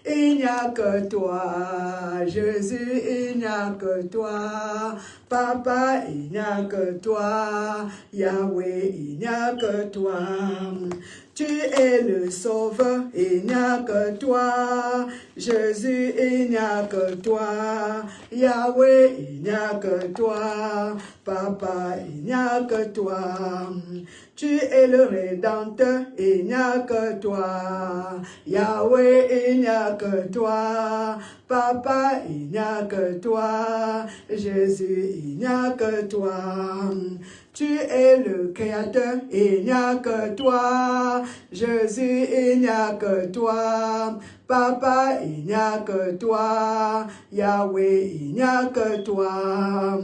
Il n'y a que toi, Jésus, il n'y a que toi. Papa, il n'y a que toi. Yahweh, il n'y a que toi. Tu es le sauveur, il n'y a que toi. Jésus, il n'y a que toi. Yahweh, il n'y a que toi. Papa, il n'y a que toi. Tu es le Rédempteur, il n'y a que toi. Yahweh, il n'y a que toi. Papa, il n'y a que toi. Jésus, il n'y a que toi. Tu es le Créateur, il n'y a que toi. Jésus, il n'y a que toi. Papa, il n'y a que toi. Yahweh, il n'y a que toi.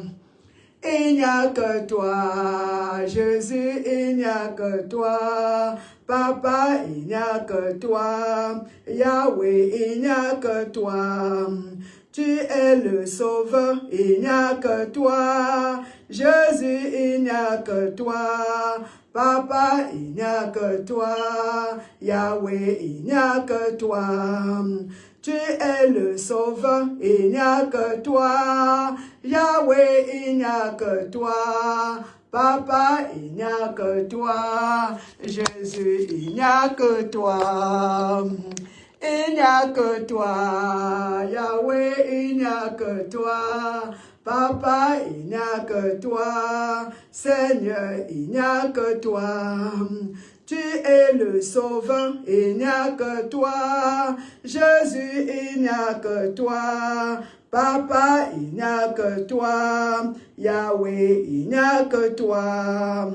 Il n'y a que toi, Jésus, il n'y a que toi. Papa, il n'y a que toi. Yahweh, il n'y a que toi. Tu es le sauveur, il n'y a que toi. Jésus, il n'y a que toi. Papa, il n'y a que toi. Yahweh, il n'y a que toi. Tu es le sauveur, il n'y a que toi. Yahweh, il n'y a que toi. Papa, il n'y a que toi. Jésus, il n'y a que toi. Il n'y a que toi. Yahweh, il n'y a que toi. Papa, il n'y a que toi. Seigneur, il n'y a que toi. Tu es le sauveur, il n'y a que toi. Jésus, il n'y a que toi. Papa, il n'y a que toi. Yahweh, il n'y a que toi.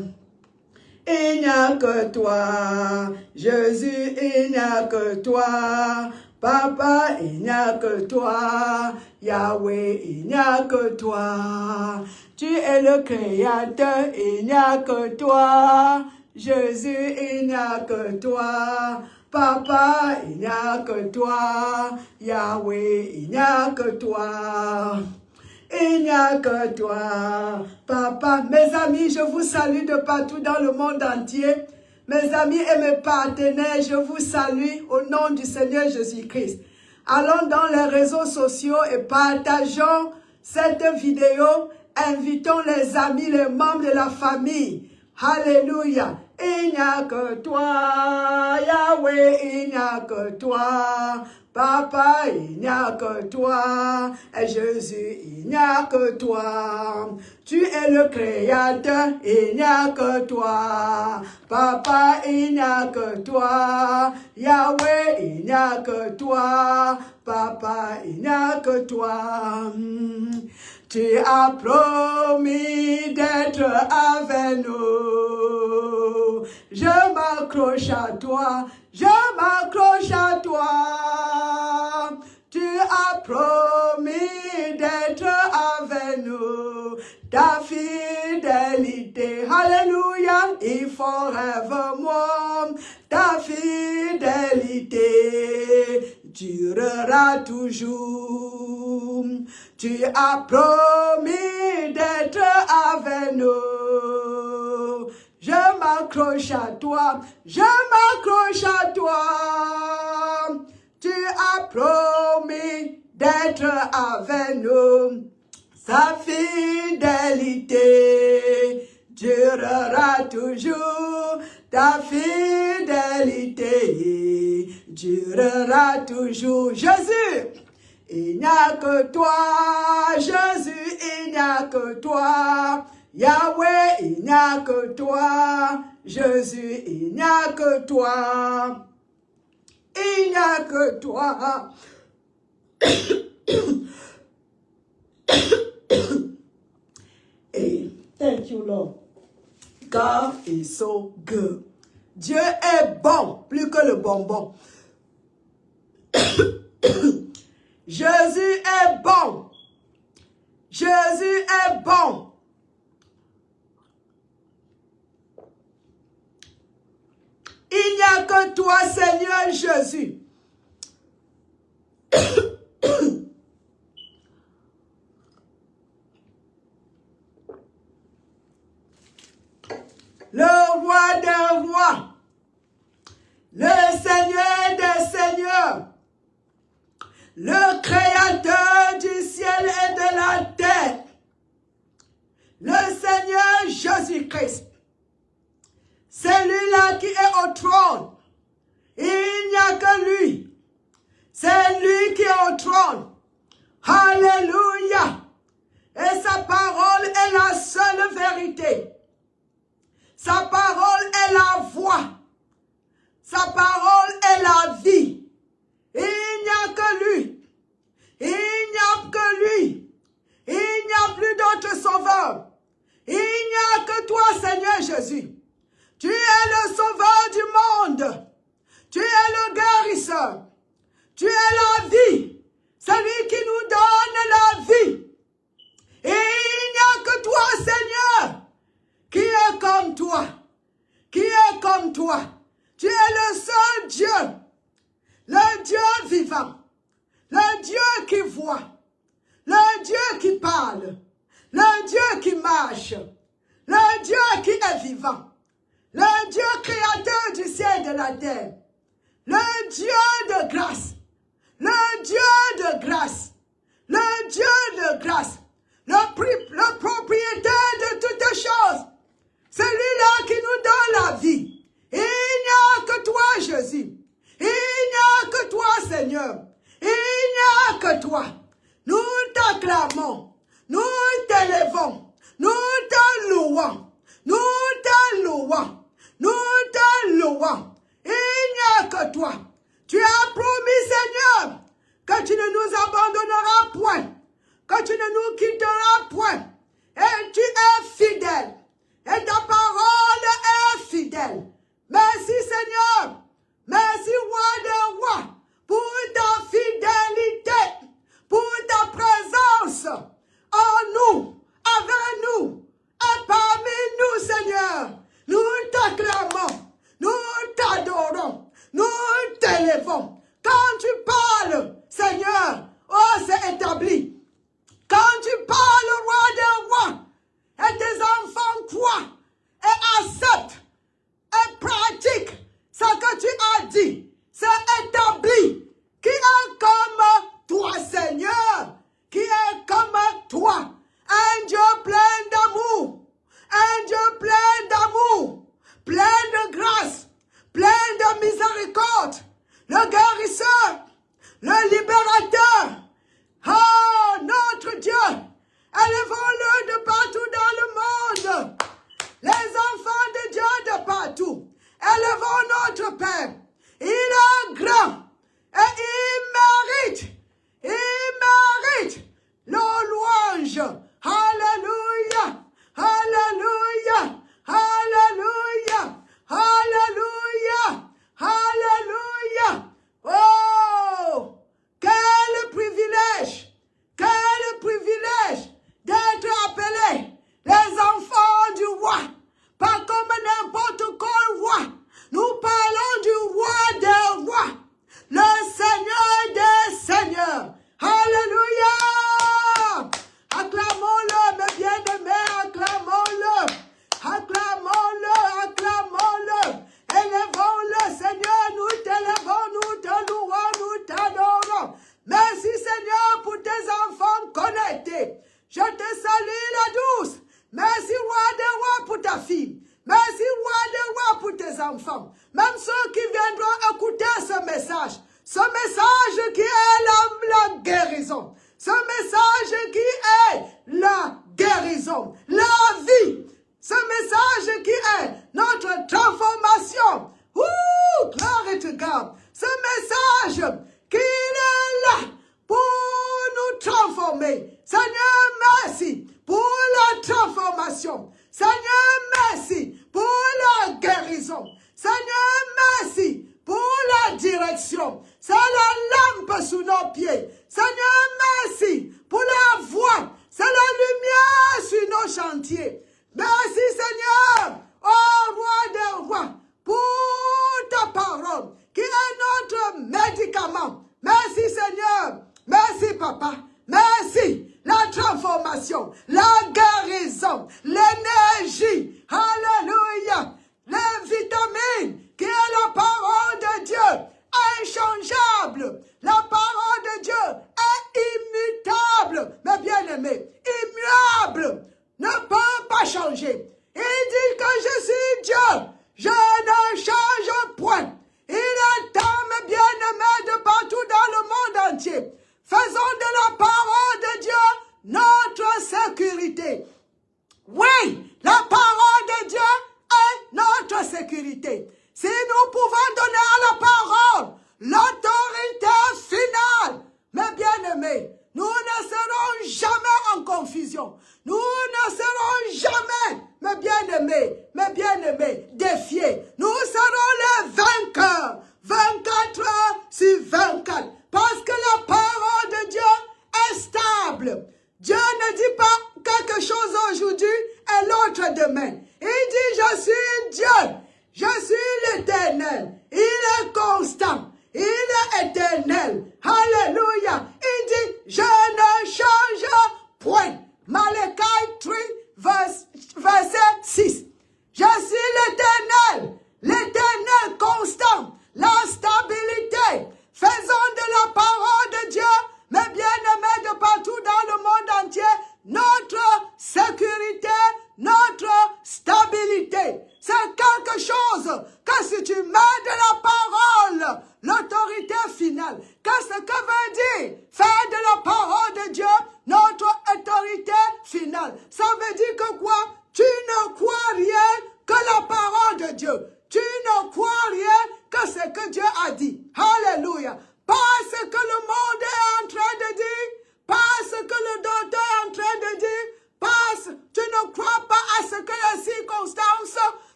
Il n'y a que toi. Jésus, il n'y a que toi. Papa, il n'y a que toi. Yahweh, il n'y a que toi. Tu es le Créateur, il n'y a que toi. Jésus, il n'y a que toi. Papa, il n'y a que toi. Yahweh, il n'y a que toi. Il n'y a que toi, Papa. Mes amis, je vous salue de partout dans le monde entier. Mes amis et mes partenaires, je vous salue au nom du Seigneur Jésus-Christ. Allons dans les réseaux sociaux et partageons cette vidéo. Invitons les amis, les membres de la famille. Alléluia. Il n'y a que toi, Yahweh, il n'y a que toi. Papa, il n'y a que toi. Et Jésus, il n'y a que toi. Tu es le Créateur, il n'y a que toi. Papa, il n'y a que toi. Yahweh, il n'y a que toi. Papa, il n'y a que toi. Tu as promis d'être avec nous. Je m'accroche à toi, je m'accroche à toi. Tu as promis d'être avec nous. Ta fidélité, alléluia, il forevermore. Ta fidélité durera toujours. Tu as promis d'être avec nous. Je m'accroche à toi, je m'accroche à toi. Tu as promis d'être avec nous. Sa fidélité durera toujours. Ta fidélité durera toujours. Jésus, il n'y a que toi. Jésus, il n'y a que toi. Yahweh, il n'y a que toi. Jésus, il n'y a que toi. Il n'y a que toi. Et thank you, Lord. God is so good. Dieu est bon, plus que le bonbon. Jésus est bon. Jésus est bon. Il n'y a que toi, Seigneur Jésus. Le roi des rois, le Seigneur des seigneurs, le Créateur du ciel et de la terre, le Seigneur Jésus-Christ. C'est lui-là qui est au trône. Il n'y a que lui. C'est lui qui est au trône. Alléluia. Et sa parole est la seule vérité. Sa parole est la voie. Sa parole est la vie. Il n'y a que lui. Il n'y a que lui. Il n'y a plus d'autre sauveur. Il n'y a que toi, Seigneur Jésus. Tu es le sauveur du monde. Tu es le guérisseur. Tu es la vie. Celui qui nous donne la vie. Et il n'y a que toi, Seigneur, qui est comme toi. Qui est comme toi. Tu es le seul Dieu. Le Dieu vivant. Le Dieu qui voit. Le Dieu qui parle. Le Dieu qui marche. Le Dieu qui est vivant. Le Dieu créateur du ciel et de la terre. Le Dieu de grâce. Le Dieu de grâce. Le Dieu de grâce. Le propriétaire de toutes choses. Celui-là qui nous donne la vie. Il n'y a que toi, Jésus. Il n'y a que toi, Seigneur. Il n'y a que toi. Nous t'acclamons. Nous t'élevons. Nous te louons. Nous te louons. Nous te louons. Il n'y a que toi. Tu as promis, Seigneur, que tu ne nous abandonneras point, que tu ne nous quitteras point. Et tu es fidèle. Et ta parole est fidèle. Merci, Seigneur. Merci, roi des rois, pour ta fidélité, pour ta présence en nous, avec nous, et parmi nous, Seigneur. Nous t'acclamons, nous t'adorons, nous t'élevons. Quand tu parles, Seigneur, oh, c'est établi. Quand tu parles, roi des rois, et tes enfants croient et acceptent et pratiquent ce que tu as dit, c'est établi. Qui est comme toi, Seigneur? Qui est comme toi? Un Dieu plein d'amour. Un Dieu plein d'amour, plein de grâce, plein de miséricorde, le guérisseur, le libérateur. Oh, notre Dieu, élevons-le de partout dans le monde. Les enfants de Dieu de partout, élevons notre Père. Il est grand et il mérite nos louanges. Alléluia. Alléluia, alléluia, alléluia, alléluia. Oh, quel privilège d'être appelés les enfants du roi, pas comme n'importe quel roi. Nous parlons du roi des rois, le Seigneur des seigneurs. Alléluia. Acclamons-le, mes bien-aimés, acclamons-le. Acclamons-le, acclamons-le. Élevons-le, Seigneur, nous t'élevons, nous te louons, nous t'adorons. Merci, Seigneur, pour tes enfants connectés. Je te salue, la douce. Merci, roi des rois, pour ta fille. Merci, roi des rois, pour tes enfants. Même ceux qui viendront écouter ce message qui est la guérison. Ce message qui est la guérison, la vie. Ce message qui est notre transformation. Ouh, glory to God. Ce message qui est là pour nous transformer. Seigneur, merci pour la transformation. Seigneur, merci pour la guérison. Seigneur, merci pour la direction. C'est la lampe sous nos pieds. Seigneur, merci pour la voie. C'est la lumière sur nos chantiers. Merci, Seigneur, oh roi des rois, pour ta parole, qui est notre médicament. Merci, Seigneur. Merci, Papa. Merci. La transformation, la guérison, l'énergie. Alléluia. Les vitamines, qui est la parole de Dieu, inchangeable. La parole de Dieu,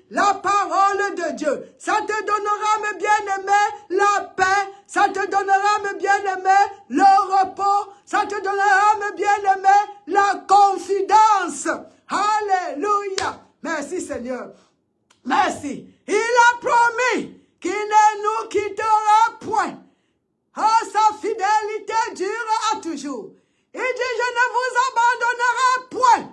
la parole de Dieu. Ça te donnera, mes bien-aimés, la paix. Ça te donnera, mes bien-aimés, le repos. Ça te donnera, mes bien-aimés, la confidence. Alléluia. Merci Seigneur. Merci. Il a promis qu'il ne nous quittera point. Oh, sa fidélité dure à toujours. Il dit, je ne vous abandonnerai point.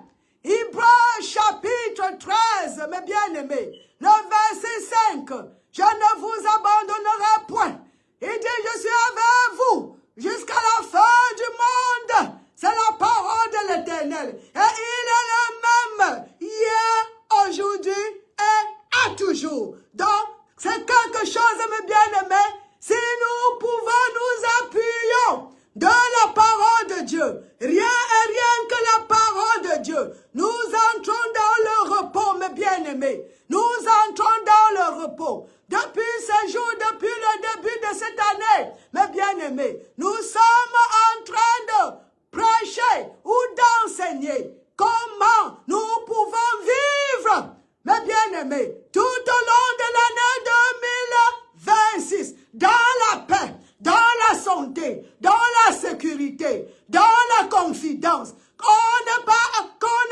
Hébreux chapitre 13, mes bien-aimés, le verset 5. Je ne vous abandonnerai point. Il dit, je suis avec vous jusqu'à la fin du monde. C'est la parole de l'Éternel. Et il est le même hier, aujourd'hui et à toujours. Donc, c'est quelque chose, mes bien-aimés, si nous pouvons nous appuyer de la parole de Dieu, rien et rien que la parole de Dieu, nous entrons dans le repos, mes bien-aimés. Nous entrons dans le repos. Depuis ce jour, depuis le début de cette année, mes bien-aimés, nous sommes en train de prêcher ou d'enseigner comment nous pouvons vivre, mes bien-aimés, tout au long de l'année 2026, dans la paix, dans la santé, dans la sécurité, dans la confidence, qu'on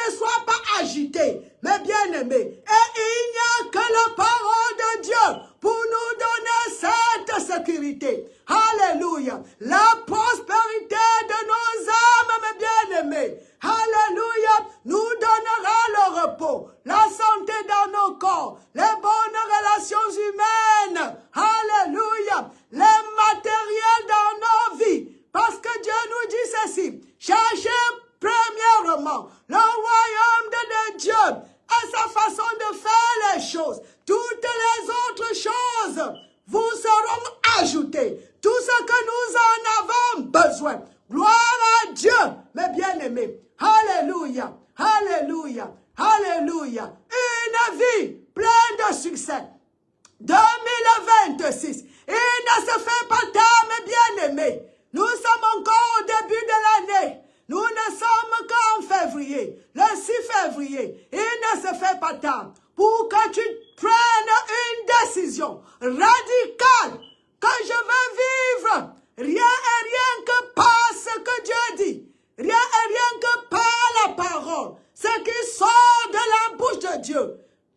ne soit pas agité, mes bien-aimés. Et il n'y a que la parole de Dieu pour nous donner cette sécurité. Alléluia. La prospérité de nos âmes, mes bien-aimés. Alléluia. Nous donnera le repos, la santé dans nos corps, les bonnes relations humaines. Alléluia. Les matériels dans nos vies. Parce que Dieu nous dit ceci. Cherchez premièrement le royaume de Dieu et sa façon de faire les choses. Toutes les autres choses vous seront ajoutées. Tout ce que nous en avons besoin. Gloire à Dieu, mes bien-aimés. Alléluia, alléluia, alléluia. Une vie pleine de succès. 2026. Il ne se fait pas tard, mes bien-aimés. Nous sommes encore au début de l'année. Nous ne sommes qu'en février, le 6 février. Il ne se fait pas tard pour que tu prennes une décision radicale que je veux vivre. Rien et rien que par ce que Dieu dit. Rien et rien que par la parole. Ce qui sort de la bouche de Dieu.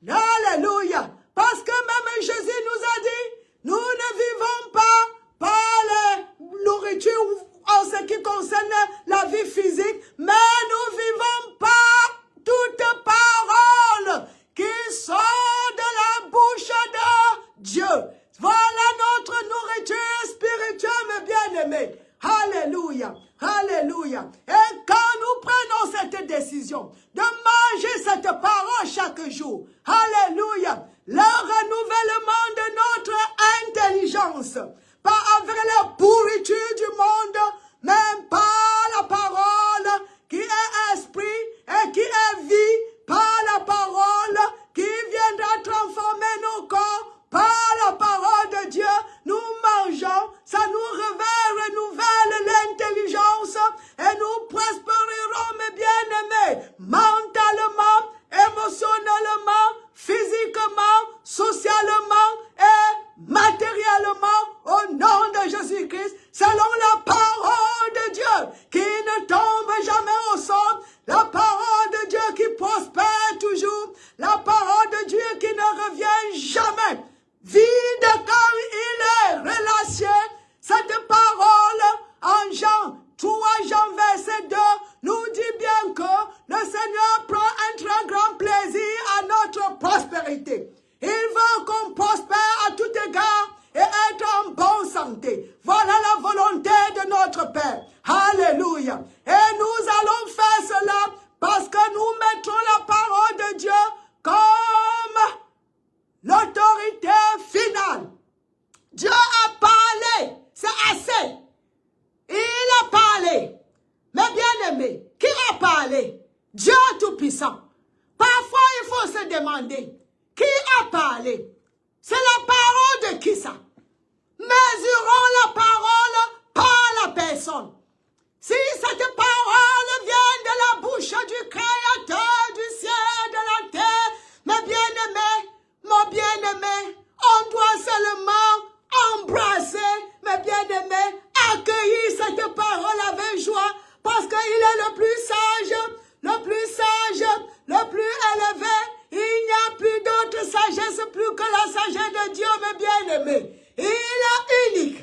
Alléluia. Parce que même Jésus nous a dit, nous ne vivons pas par la nourriture en ce qui concerne la vie physique, mais nous vivons par toute parole qui sort de la bouche de Dieu. Voilà notre nourriture spirituelle, mes bien-aimés. Alléluia, alléluia. Et quand nous prenons cette décision de manger cette parole chaque jour, alléluia, le renouvellement de notre intelligence, pas avec la pourriture du monde, mais par la parole qui est esprit et qui est vie, par la parole qui viendra transformer nos corps, par la parole de Dieu, nous mangeons, ça nous renouvelle l'intelligence et nous prospérerons, mes bien-aimés, mentalement, émotionnellement, physiquement, socialement et matériellement, au nom de Jésus-Christ, selon la parole de Dieu qui ne tombe jamais au sol, la parole de Dieu qui prospère toujours, la parole de Dieu qui ne revient jamais vide car il est relâché. Cette parole en Jean 3, Jean verset 2 nous dit bien que le Seigneur prend un très grand plaisir à notre prospérité. Il veut qu'on prospère à tout égard et être en bonne santé. Voilà la volonté de notre Père. Alléluia. Et nous allons faire cela parce que nous mettrons la parole de Dieu comme l'autorité finale. Dieu a parlé, c'est assez. Il a parlé. Mais bien aimé, qui a parlé? Dieu Tout-Puissant. Parfois, il faut se demander, qui a parlé? C'est la parole de qui ça? Mesurons la parole par la personne. Si cette parole vient de la bouche du Créateur du ciel et de la terre, mes bien-aimés, il est le plus sage, le plus élevé. Il n'y a plus d'autre sagesse plus que la sagesse de Dieu, mes bien-aimés. Il est unique.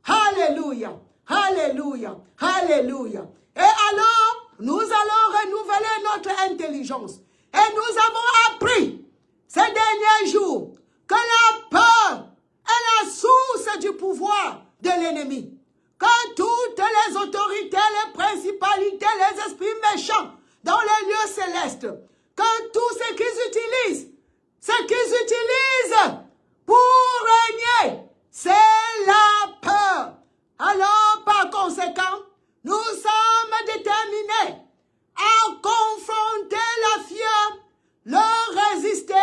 Alléluia, alléluia, alléluia. Et alors, nous allons renouveler notre intelligence. Et nous avons appris ces derniers jours que la peur est la source du pouvoir de l'ennemi. Que toutes les autorités, les principalités, les esprits méchants dans les lieux célestes, que tout ce qu'ils utilisent pour régner, c'est la peur. Alors, par conséquent, nous sommes déterminés à confronter la fièvre, leur résister,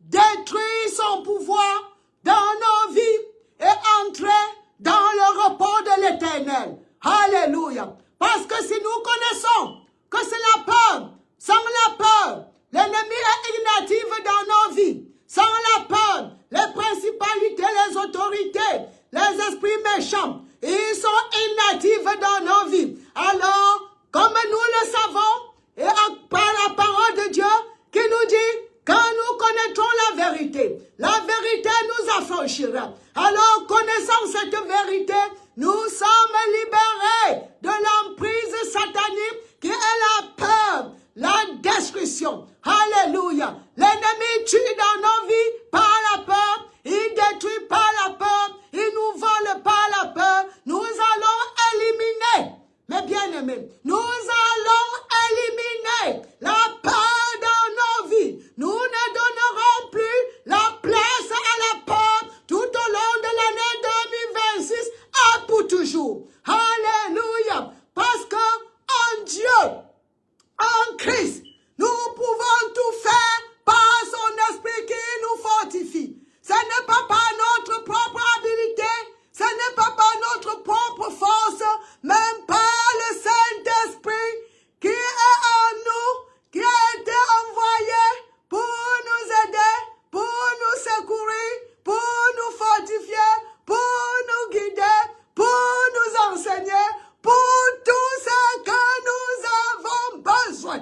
détruire son pouvoir dans nos vies et entrer dans le repos de l'Éternel. Alléluia. Parce que si nous connaissons que c'est la peur, sans la peur, l'ennemi est inactif dans nos vies. Sans la peur, les principalités, les autorités, les esprits méchants, ils sont inactifs dans nos vies. Alors, comme nous le savons, et par la parole de Dieu qui nous dit, quand nous connaîtrons la vérité nous affranchira. Alors, connaissant cette vérité, nous sommes libérés de l'emprise satanique qui est la peur, la destruction. Alléluia. L'ennemi tue dans nos vies par la peur, il détruit par la peur, il nous vole par la peur. Nous allons éliminer, mes bien-aimés, nous allons éliminer la peur dans nos vies. Nous ne donnerons plus la place à la peur tout au long de l'année 2026 et pour toujours. Alléluia. Parce que en Dieu, en Christ, nous pouvons tout faire par son esprit qui nous fortifie. Ce n'est pas par notre propre habilité, ce n'est pas par notre propre force, même par le Saint-Esprit qui est en nous, qui a été envoyé pour nous aider, pour nous secourir, pour nous fortifier, pour nous guider, pour nous enseigner, pour tout ce que nous avons besoin.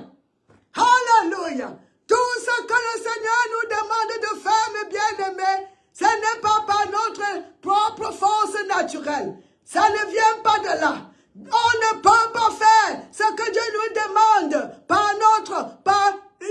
Alléluia. Tout ce que le Seigneur nous demande de faire, mes bien-aimés, ce n'est pas par notre propre force naturelle. Ça ne vient pas de là. On ne peut pas faire ce que Dieu nous demande par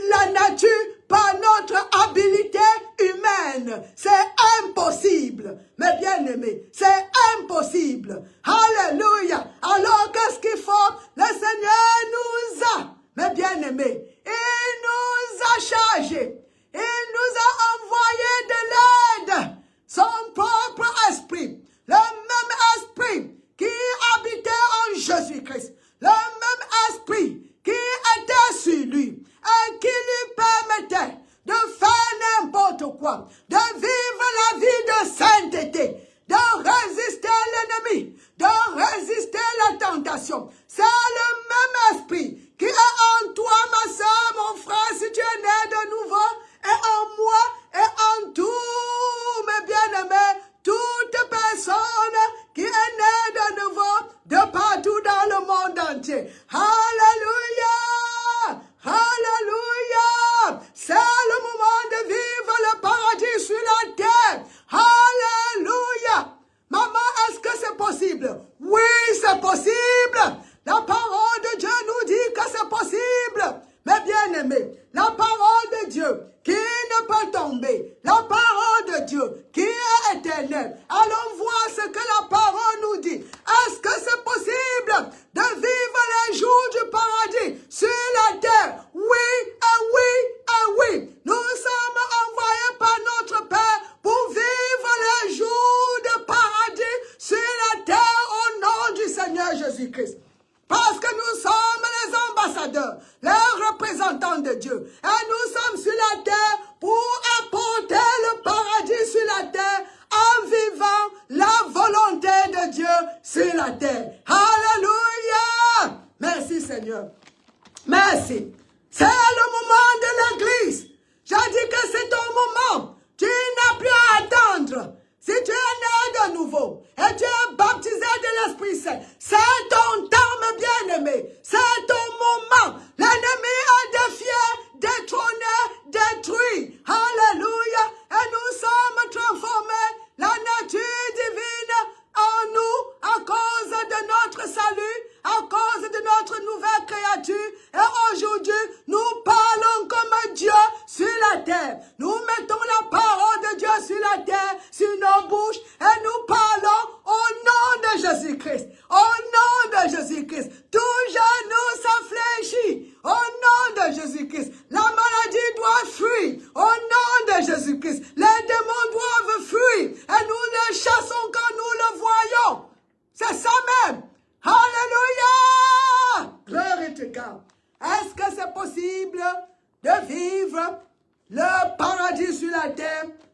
la nature, par notre habilité humaine. C'est impossible, mes bien-aimés. C'est impossible. Alléluia. Alors, qu'est-ce qu'il faut? Le Seigneur nous a, mes bien-aimés, il nous a chargés. Il nous a envoyé de l'aide. Son propre esprit. Le même esprit qui habitait en Jésus-Christ. Le même esprit qui était sur lui. Et qui lui permettait de faire n'importe quoi. De vivre la vie de sainteté. De résister l'ennemi. De résister la tentation. C'est le même esprit qui est en toi, ma soeur, mon frère, si tu es né de nouveau, et en moi, et en tous mes bien-aimés, toute personne qui est née de nouveau, de partout dans le monde entier. Alléluia! Alléluia! C'est le moment de vivre le paradis sur la terre. Alléluia! Maman, est-ce que c'est possible? Oui, c'est possible! La parole de Dieu nous dit que c'est possible. Mes bien-aimés, la parole de Dieu qui ne peut tomber, la parole de Dieu qui est éternelle. Allons voir ce que la parole nous dit. Est-ce que c'est possible de vivre les jours du paradis sur la terre? Oui, et oui, et oui. Nous sommes envoyés par notre Père pour vivre les jours de paradis sur la terre au nom du Seigneur Jésus-Christ. Parce que nous sommes les ambassadeurs, les représentants de Dieu. Et nous sommes sur la terre pour apporter le paradis sur la terre en vivant la volonté de Dieu sur la terre. Alléluia! Merci Seigneur. Merci. C'est le moment de l'église. J'ai dit que c'est ton moment. Tu n'as plus à attendre. Si tu es né de nouveau et tu es baptisé de l'Esprit Saint, c'est ton temps, mes bien-aimés. C'est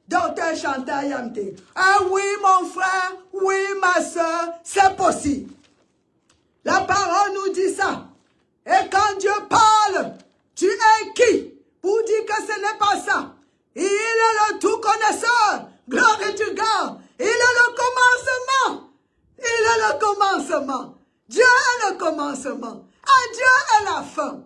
Docteur Chantal Yamté. Ah oui, mon frère, oui, ma soeur, c'est possible. La parole nous dit ça. Et quand Dieu parle, tu es qui pour dire que ce n'est pas ça? Il est le tout connaisseur. Gloire et du God. Il est le commencement. Il est le commencement. Dieu est le commencement. À Dieu est la fin.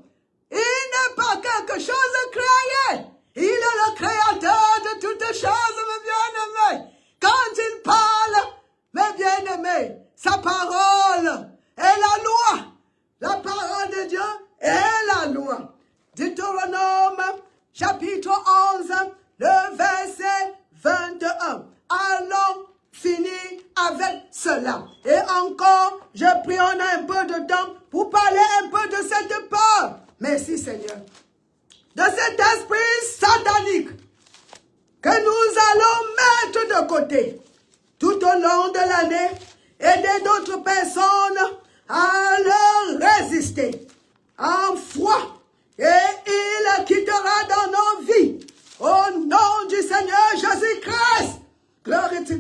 Il n'est pas quelque chose de créé. Il est le créateur de toutes choses, mes bien-aimés. Quand il parle, mes bien-aimés, sa parole est la loi. La parole de Dieu est la loi. Deutéronome, chapitre 11, le verset 21. Allons finir avec cela. Et encore, je prie, on a un peu de temps pour parler un peu de cette peur. Merci Seigneur. De cet esprit satanique que nous allons mettre de côté tout au long de l'année, aider d'autres personnes à leur résister en foi, et il quittera dans nos vies au nom du Seigneur Jésus-Christ. Gloire à Dieu.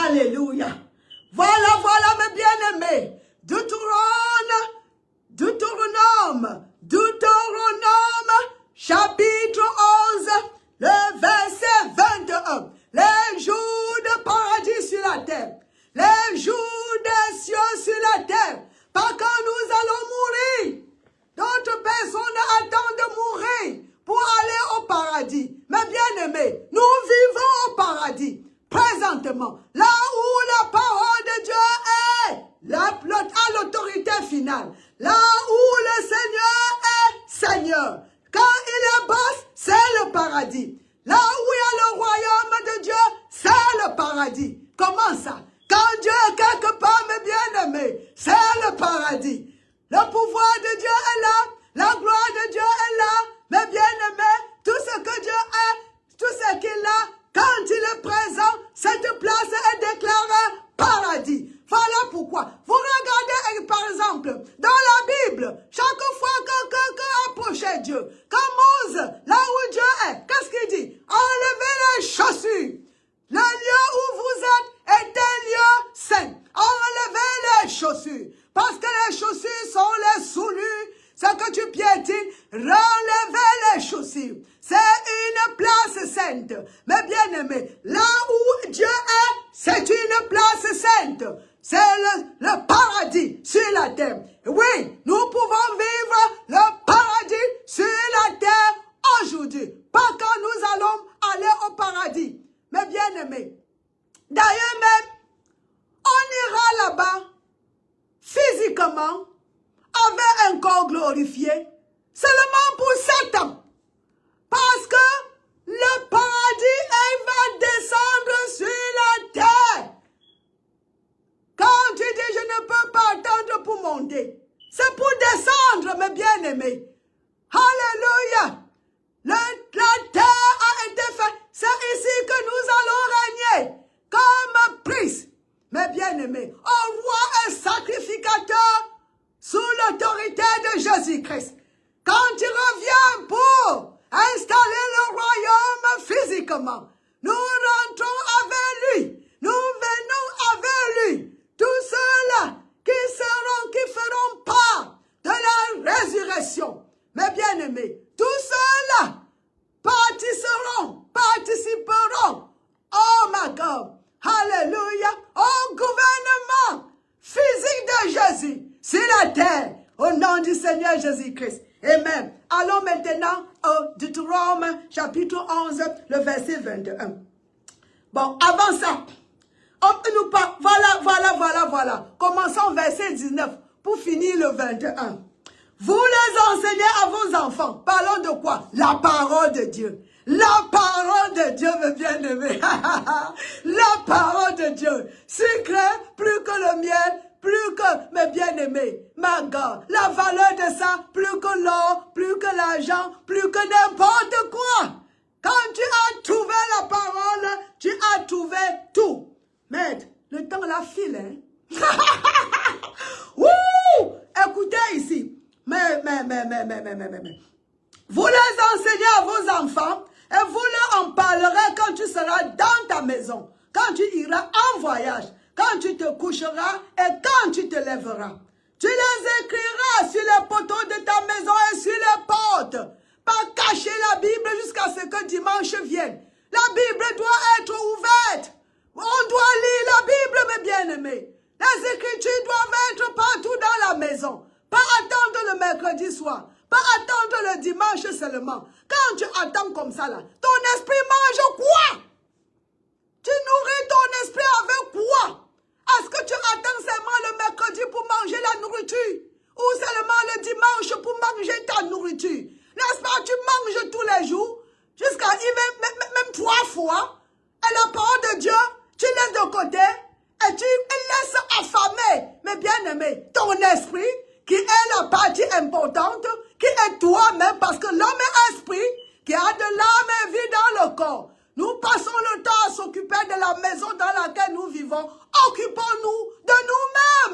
Alléluia. Voilà mes bien-aimés. Deutéronome, chapitre 11, le verset 21. Les jours de paradis sur la terre, les jours des cieux sur la terre, pas quand nous allons mourir. D'autres personnes attendent de mourir pour aller au paradis. Mais bien-aimés, nous vivons au paradis présentement, là où la parole de Dieu est à l'autorité finale, là où le Seigneur est Seigneur. Quand il est boss, c'est le paradis. Là où il y a le royaume de Dieu, c'est le paradis. Comment ça? Quand Dieu est quelque part, mes bien-aimés, c'est le paradis. Le pouvoir de Dieu est là, la gloire de Dieu est là, mes bien-aimés, tout ce que Dieu est, tout ce qu'il a, quand il est présent, cette place est déclarée paradis. Voilà pourquoi. Vous regardez, par exemple, dans la Bible, chaque fois que quelqu'un approchait Dieu, comme Moïse, là où Dieu est, qu'est-ce qu'il dit? Enlevez les chaussures. Le lieu où vous êtes est un lieu saint. Enlevez les chaussures. Parce que les chaussures sont les souillures. Ce que tu piétines, relevez les chaussures. C'est une place sainte. Mais bien aimé, là où Dieu est, c'est une place sainte. C'est le paradis sur la terre. Oui, nous pouvons vivre le paradis sur la terre aujourd'hui. Pas quand nous allons aller au paradis. Mais bien aimé, d'ailleurs même, on ira là-bas physiquement avec un corps glorifié seulement pour 7 ans. Parce que le paradis, il va descendre sur la terre. Quand tu dis, je ne peux pas attendre pour monter, c'est pour descendre, mes bien-aimés. Alléluia. La terre a été faite. C'est ici que nous allons régner comme priests, mes bien-aimés. Un roi et sacrificateur sous l'autorité de Jésus-Christ. Quand il revient pour installer le royaume physiquement, nous rentrons avec lui. Nous venons avec lui. Tous ceux-là qui feront part de la résurrection. Mes bien-aimés, tous ceux-là participeront, oh my God, hallelujah, au gouvernement physique de Jésus sur la terre, au nom du Seigneur Jésus-Christ. Amen. Allons maintenant au Deutéronome, chapitre 11, le verset 21. Bon, avant ça, voilà. Commençons verset 19 pour finir le 21. Vous les enseignez à vos enfants. Parlons de quoi? La parole de Dieu. La parole de Dieu, mes bien-aimés. La parole de Dieu. Sucré, plus que le miel, plus que mes bien-aimés. My God. La valeur de ça, plus que l'or, plus que l'argent, plus que n'importe quoi. Quand tu as trouvé la parole, tu as trouvé tout. Maître, le temps la file, hein? Ouh! Écoutez ici. Mais. Vous les enseignez à vos enfants et vous leur en parlerez seras dans ta maison, quand tu iras en voyage, quand tu te coucheras et quand tu te lèveras. Tu les écriras sur les poteaux de ta maison et sur les portes. Pas cacher la Bible jusqu'à ce que dimanche vienne. La Bible doit être ouverte. On doit lire la Bible, mes bien-aimés. Les Écritures doivent être partout dans la maison. Pas attendre le mercredi soir. Pas attendre le dimanche seulement. Quand tu attends comme ça, là, ton esprit mange quoi? Tu nourris ton esprit avec quoi? Est-ce que tu attends seulement le mercredi pour manger la nourriture? Ou seulement le dimanche pour manger ta nourriture? N'est-ce pas? Tu manges tous les jours, jusqu'à même 3 fois. Et la parole de Dieu, tu laisses de côté et tu laisses affamer, mes bien-aimés, ton esprit, qui est la partie importante, qui est toi-même, parce que l'homme est esprit, qui a de l'âme et vie dans le corps. Nous passons le temps à s'occuper de la maison dans laquelle nous vivons. Occupons-nous de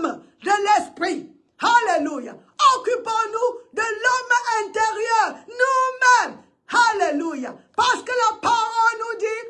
nous-mêmes, de l'esprit. Alléluia. Occupons-nous de l'homme intérieur, nous-mêmes. Alléluia. Parce que la parole nous dit,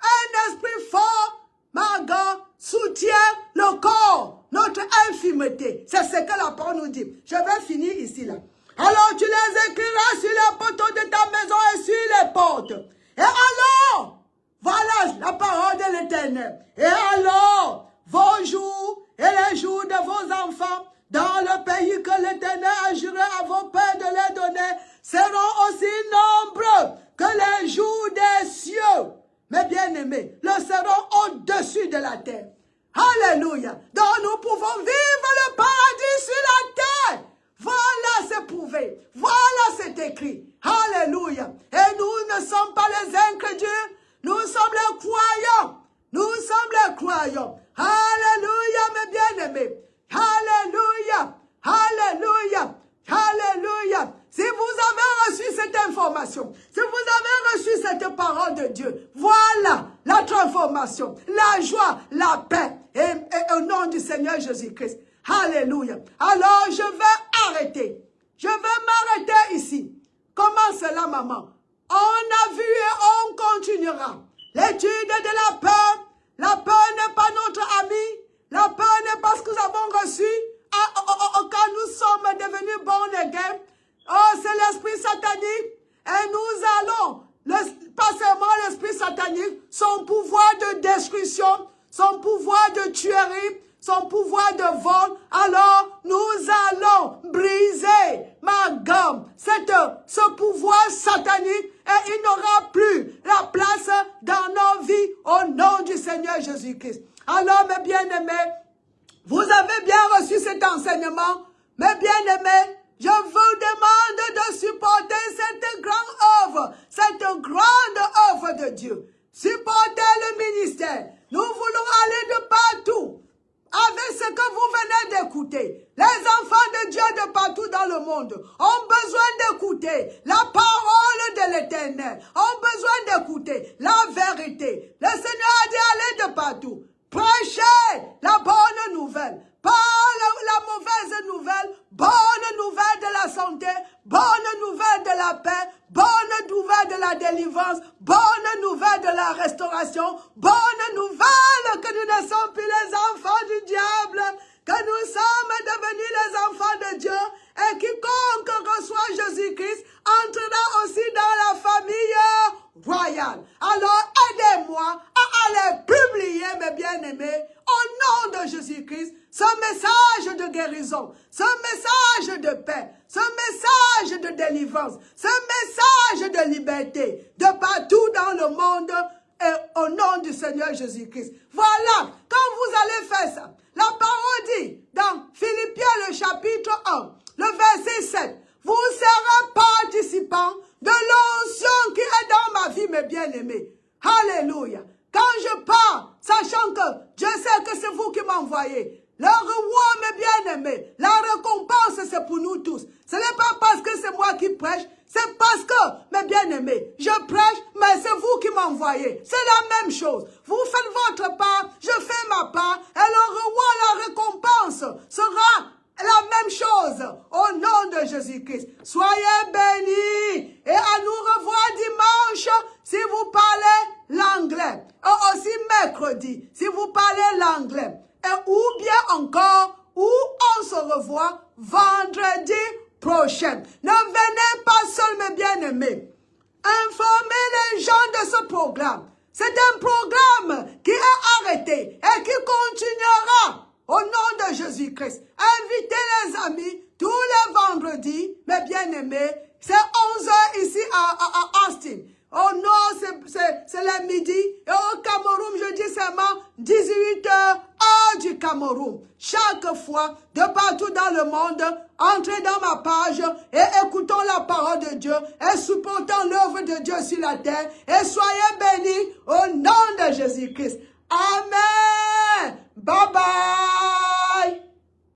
un esprit fort, ma God, soutient le corps, notre infirmité. C'est ce que la parole nous dit. Je vais finir ici, là. Alors tu les écriras sur les poteaux de ta maison et sur les portes. Et alors, voilà la parole de l'Éternel. Et alors, vos jours et les jours de vos enfants, dans le pays que l'Éternel a juré à vos pères de les donner, seront aussi nombreux que les jours des cieux. Mes bien-aimés, le seront au-dessus de la terre. Alléluia. Donc nous pouvons vivre le paradis sur la terre. Voilà, c'est prouvé. Voilà, c'est écrit. Alléluia. Et nous ne sommes pas les incrédules. Nous sommes les croyants. Nous sommes les croyants. Alléluia, mes bien-aimés. Alléluia. Alléluia. Alléluia. Si vous avez reçu cette information, si vous avez reçu cette parole de Dieu, voilà la transformation, la joie, la paix, et au nom du Seigneur Jésus-Christ. Alléluia. Alors, je vais arrêter. Je vais m'arrêter ici. Comment cela, maman? On a vu et on continuera. L'étude de la peur. La peur n'est pas notre ami. La peur n'est pas ce que nous avons reçu quand nous sommes devenus born again. Oh, c'est l'esprit satanique. Et nous allons, pas seulement l'esprit satanique, son pouvoir de destruction, son pouvoir de tuerie, son pouvoir de vol. Alors, nous allons briser, ma gomme, ce pouvoir satanique, et il n'aura plus la place dans nos vies au nom du Seigneur Jésus-Christ. Alors, mes bien-aimés, vous avez bien reçu cet enseignement. Mes bien-aimés, je vous demande de supporter cette grande œuvre de Dieu. Supportez le ministère. Nous voulons aller de partout avec ce que vous venez d'écouter. Les enfants de Dieu de partout dans le monde ont besoin d'écouter la parole de l'Éternel, ont besoin d'écouter la vérité. Le Seigneur a dit allez de partout. Prêchez la bonne nouvelle. Pas la mauvaise nouvelle, bonne nouvelle de la santé, bonne nouvelle de la paix, bonne nouvelle de la délivrance, bonne nouvelle de la restauration, bonne nouvelle que nous ne sommes plus les enfants du diable, que nous sommes devenus les enfants de Dieu, et quiconque reçoit Jésus-Christ entrera aussi dans la famille royale. Alors aidez-moi à aller publier, mes bien-aimés, au nom de Jésus-Christ, ce message de guérison, ce message de paix, ce message de délivrance, ce message de liberté, de partout dans le monde, et au nom du Seigneur Jésus-Christ. Voilà, quand vous allez faire ça, la parole dit dans Philippiens le chapitre 1, le verset 7, vous serez participants de l'onction qui est dans ma vie, mes bien-aimés. Alléluia. Quand je parle, sachant que je sais que c'est vous qui m'envoyez, le reward, mes bien-aimés, la récompense, c'est pour nous tous. Ce n'est pas parce que c'est moi qui prêche, c'est parce que, mes bien-aimés, je prêche, mais c'est vous qui m'envoyez. C'est la même chose. Vous faites votre part, je fais ma part, et le reward, la récompense sera la même chose au nom de Jésus-Christ. Soyez bénis et à nous revoir dimanche si vous parlez l'anglais. mercredi, si vous parlez l'anglais, ou bien encore, où on se revoit vendredi prochain. Ne venez pas seul, mes bien-aimés. Informez les gens de ce programme. C'est un programme qui est arrêté et qui continuera au nom de Jésus-Christ. Invitez les amis tous les vendredis, mes bien-aimés. C'est 11h ici à Austin. Au nord, c'est le midi. Et au Cameroun, je dis seulement 18h, heure du Cameroun. Chaque fois, de partout dans le monde, entrez dans ma page et écoutons la parole de Dieu et supportons l'œuvre de Dieu sur la terre. Et soyez bénis au nom de Jésus-Christ. Amen. Bye bye.